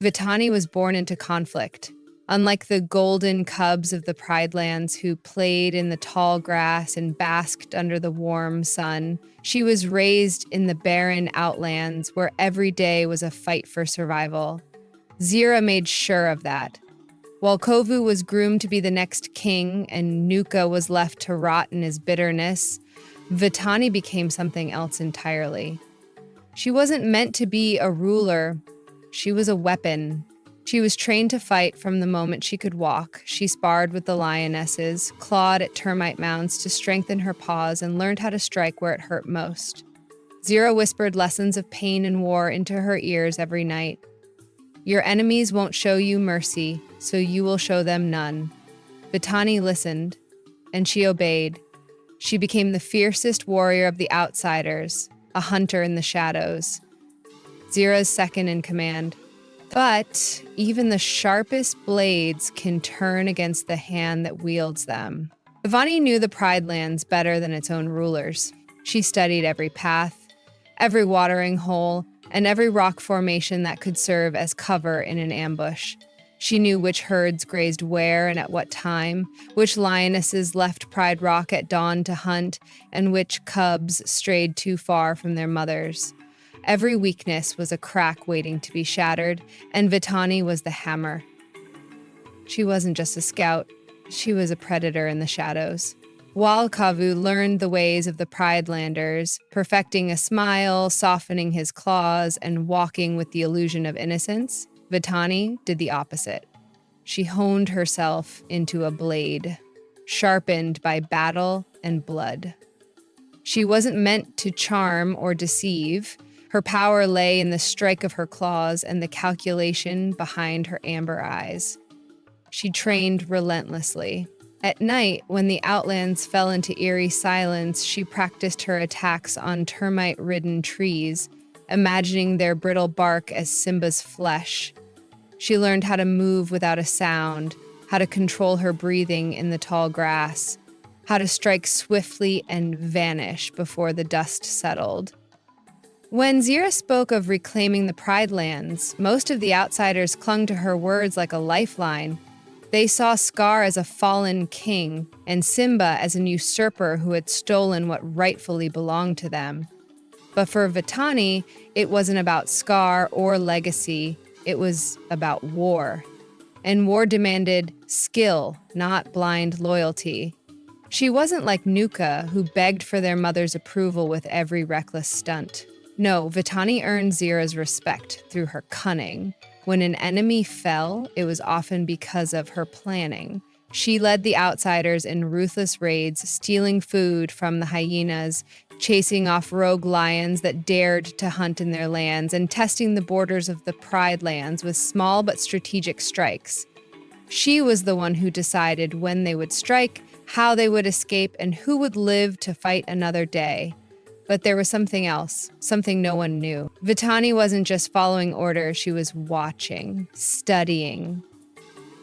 Vitani was born into conflict. Unlike the golden cubs of the Pridelands who played in the tall grass and basked under the warm sun, she was raised in the barren outlands where every day was a fight for survival. Zira made sure of that. While Kovu was groomed to be the next king and Nuka was left to rot in his bitterness, Vitani became something else entirely. She wasn't meant to be a ruler. She was a weapon. She was trained to fight from the moment she could walk. She sparred with the lionesses, clawed at termite mounds to strengthen her paws, and learned how to strike where it hurt most. Zira whispered lessons of pain and war into her ears every night. Your enemies won't show you mercy, so you will show them none. Vitani listened, and she obeyed. She became the fiercest warrior of the outsiders, a hunter in the shadows. Zira's second in command. But even the sharpest blades can turn against the hand that wields them. Vitani knew the Pridelands better than its own rulers. She studied every path, every watering hole, and every rock formation that could serve as cover in an ambush. She knew which herds grazed where and at what time, which lionesses left Priderock at dawn to hunt, and which cubs strayed too far from their mothers. Every weakness was a crack waiting to be shattered, and Vitani was the hammer. She wasn't just a scout, she was a predator in the shadows. While Kovu learned the ways of the Pridelanders, perfecting a smile, softening his claws, and walking with the illusion of innocence, Vitani did the opposite. She honed herself into a blade, sharpened by battle and blood. She wasn't meant to charm or deceive. Her power lay in the strike of her claws and the calculation behind her amber eyes. She trained relentlessly. At night, when the outlands fell into eerie silence, she practiced her attacks on termite-ridden trees, imagining their brittle bark as Simba's flesh. She learned how to move without a sound, how to control her breathing in the tall grass, how to strike swiftly and vanish before the dust settled. When Zira spoke of reclaiming the Pridelands, most of the outsiders clung to her words like a lifeline. They saw Scar as a fallen king and Simba as an usurper who had stolen what rightfully belonged to them. But for Vitani, it wasn't about Scar or legacy, it was about war. And war demanded skill, not blind loyalty. She wasn't like Nuka, who begged for their mother's approval with every reckless stunt. No, Vitani earned Zira's respect through her cunning. When an enemy fell, it was often because of her planning. She led the outsiders in ruthless raids, stealing food from the hyenas, chasing off rogue lions that dared to hunt in their lands, and testing the borders of the Pridelands with small but strategic strikes. She was the one who decided when they would strike, how they would escape, and who would live to fight another day. But there was something else, something no one knew. Vitani wasn't just following orders, she was watching, studying.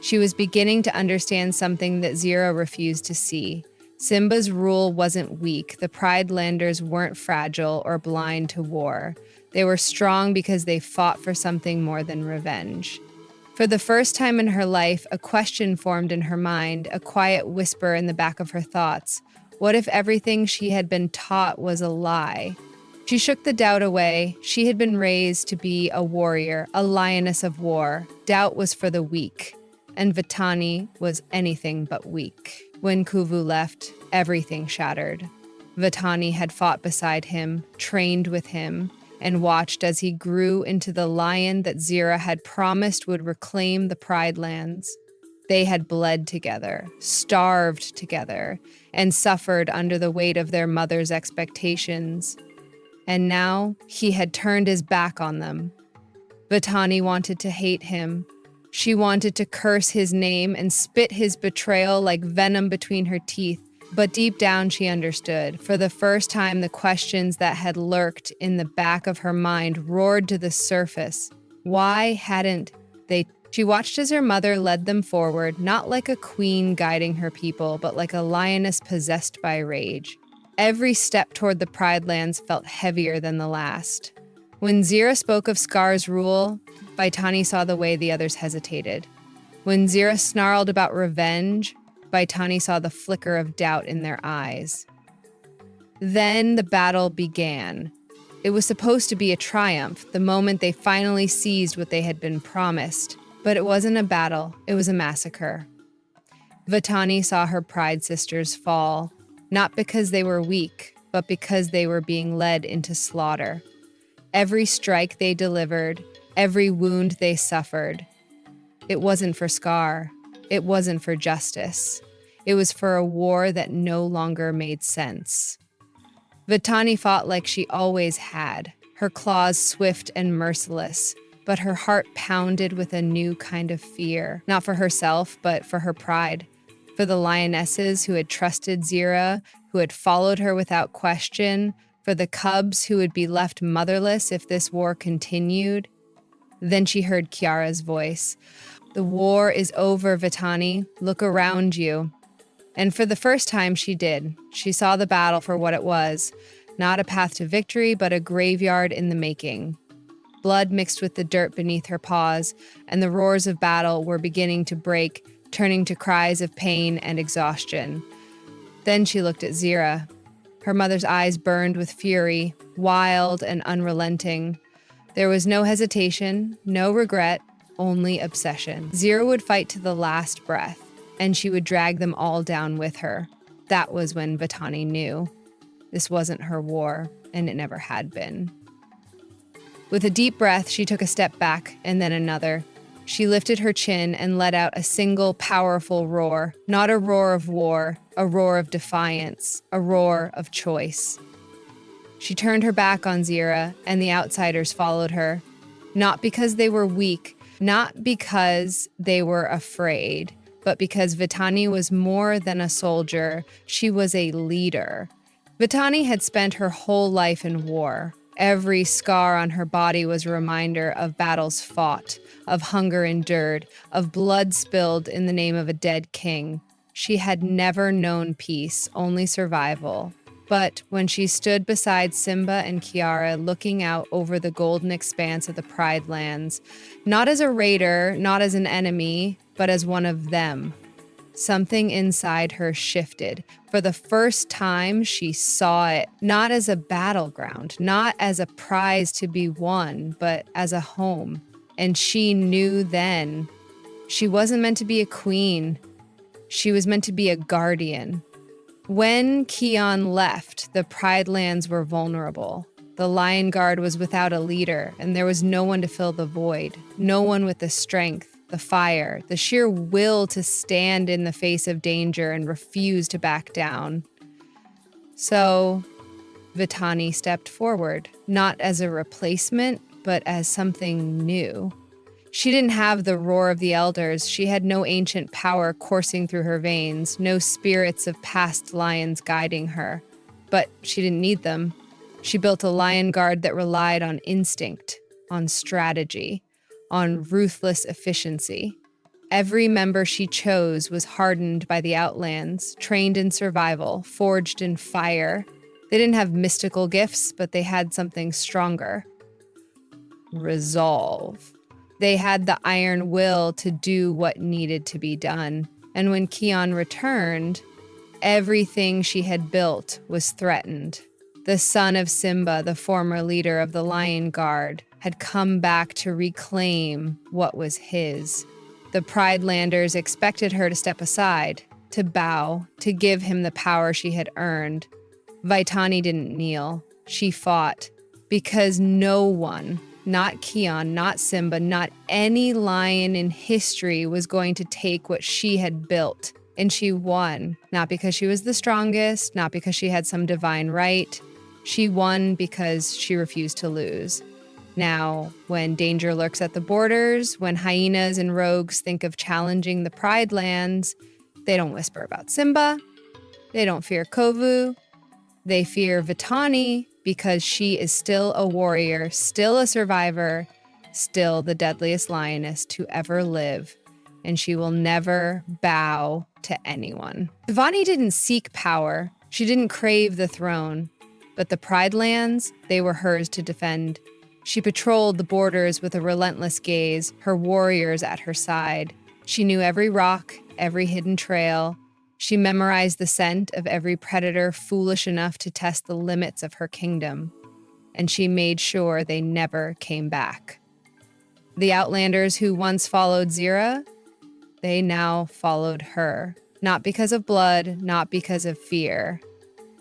She was beginning to understand something that Zira refused to see. Simba's rule wasn't weak. The Pridelanders weren't fragile or blind to war. They were strong because they fought for something more than revenge. For the first time in her life, a question formed in her mind, a quiet whisper in the back of her thoughts. What if everything she had been taught was a lie? She shook the doubt away. She had been raised to be a warrior, a lioness of war. Doubt was for the weak, and Vitani was anything but weak. When Kovu left, everything shattered. Vitani had fought beside him, trained with him, and watched as he grew into the lion that Zira had promised would reclaim the Pridelands. They had bled together, starved together, and suffered under the weight of their mother's expectations. And now he had turned his back on them. Vitani wanted to hate him. She wanted to curse his name and spit his betrayal like venom between her teeth. But deep down she understood. For the first time, the questions that had lurked in the back of her mind roared to the surface. Why hadn't they? She watched as her mother led them forward, not like a queen guiding her people, but like a lioness possessed by rage. Every step toward the Pridelands felt heavier than the last. When Zira spoke of Scar's rule, Vitani saw the way the others hesitated. When Zira snarled about revenge, Vitani saw the flicker of doubt in their eyes. Then the battle began. It was supposed to be a triumph, the moment they finally seized what they had been promised. But it wasn't a battle, it was a massacre. Vitani saw her Pride sisters fall, not because they were weak, but because they were being led into slaughter. Every strike they delivered, every wound they suffered, it wasn't for Scar. It wasn't for justice. It was for a war that no longer made sense. Vitani fought like she always had, her claws swift and merciless, but her heart pounded with a new kind of fear, not for herself, but for her pride, for the lionesses who had trusted Zira, who had followed her without question, for the cubs who would be left motherless if this war continued. Then she heard Kiara's voice. "The war is over, Vitani. Look around you." And for the first time she did. She saw the battle for what it was, not a path to victory, but a graveyard in the making. Blood mixed with the dirt beneath her paws, and the roars of battle were beginning to break, turning to cries of pain and exhaustion. Then she looked at Zira. Her mother's eyes burned with fury, wild and unrelenting. There was no hesitation, no regret, only obsession. Zira would fight to the last breath, and she would drag them all down with her. That was when Vitani knew. This wasn't her war, and it never had been. With a deep breath, she took a step back, and then another. She lifted her chin and let out a single powerful roar, not a roar of war, a roar of defiance, a roar of choice. She turned her back on Zira, and the outsiders followed her. Not because they were weak, not because they were afraid, but because Vitani was more than a soldier, she was a leader. Vitani had spent her whole life in war. Every scar on her body was a reminder of battles fought, of hunger endured, of blood spilled in the name of a dead king. She had never known peace, only survival. But when she stood beside Simba and Kiara looking out over the golden expanse of the Pride Lands, not as a raider, not as an enemy, but as one of them, something inside her shifted. For the first time, she saw it, not as a battleground, not as a prize to be won, but as a home. And she knew then she wasn't meant to be a queen. She was meant to be a guardian. When Kion left, the Pride Lands were vulnerable. The Lion Guard was without a leader, and there was no one to fill the void. No one with the strength, the fire, the sheer will to stand in the face of danger and refuse to back down. So, Vitani stepped forward, not as a replacement, but as something new. She didn't have the roar of the elders. She had no ancient power coursing through her veins, no spirits of past lions guiding her. But she didn't need them. She built a lion guard that relied on instinct, on strategy, on ruthless efficiency. Every member she chose was hardened by the Outlands, trained in survival, forged in fire. They didn't have mystical gifts, but they had something stronger. Resolve. They had the iron will to do what needed to be done. And when Kion returned, everything she had built was threatened. The son of Simba, the former leader of the Lion Guard, had come back to reclaim what was his. The Pridelanders expected her to step aside, to bow, to give him the power she had earned. Vitani didn't kneel. She fought, because no one, not Kion, not Simba, not any lion in history was going to take what she had built. And she won, not because she was the strongest, not because she had some divine right. She won because she refused to lose. Now, when danger lurks at the borders, when hyenas and rogues think of challenging the Pride Lands, they don't whisper about Simba. They don't fear Kovu. They fear Vitani because she is still a warrior, still a survivor, still the deadliest lioness to ever live, and she will never bow to anyone. Vitani didn't seek power. She didn't crave the throne, but the Pride Lands, they were hers to defend. She patrolled the borders with a relentless gaze, her warriors at her side. She knew every rock, every hidden trail. She memorized the scent of every predator foolish enough to test the limits of her kingdom. And she made sure they never came back. The Outlanders who once followed Zira, they now followed her. Not because of blood, not because of fear.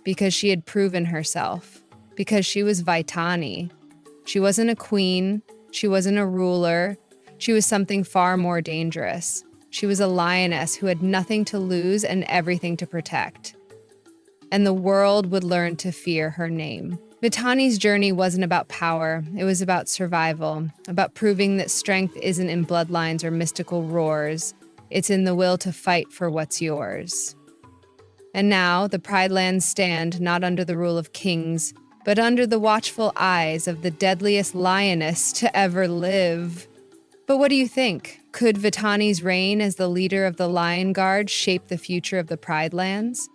Because she had proven herself. Because she was Vitani. She wasn't a queen. She wasn't a ruler. She was something far more dangerous. She was a lioness who had nothing to lose and everything to protect. And the world would learn to fear her name. Vitani's journey wasn't about power. It was about survival, about proving that strength isn't in bloodlines or mystical roars. It's in the will to fight for what's yours. And now, the Pridelands stand not under the rule of kings, but under the watchful eyes of the deadliest lioness to ever live. But what do you think? Could Vitani's reign as the leader of the Lion Guard shape the future of the Pridelands?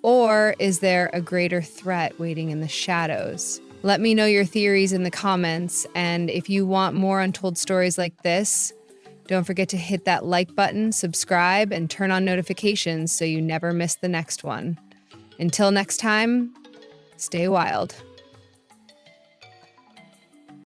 Or is there a greater threat waiting in the shadows? Let me know your theories in the comments, and if you want more untold stories like this, don't forget to hit that like button, subscribe, and turn on notifications so you never miss the next one. Until next time, stay wild.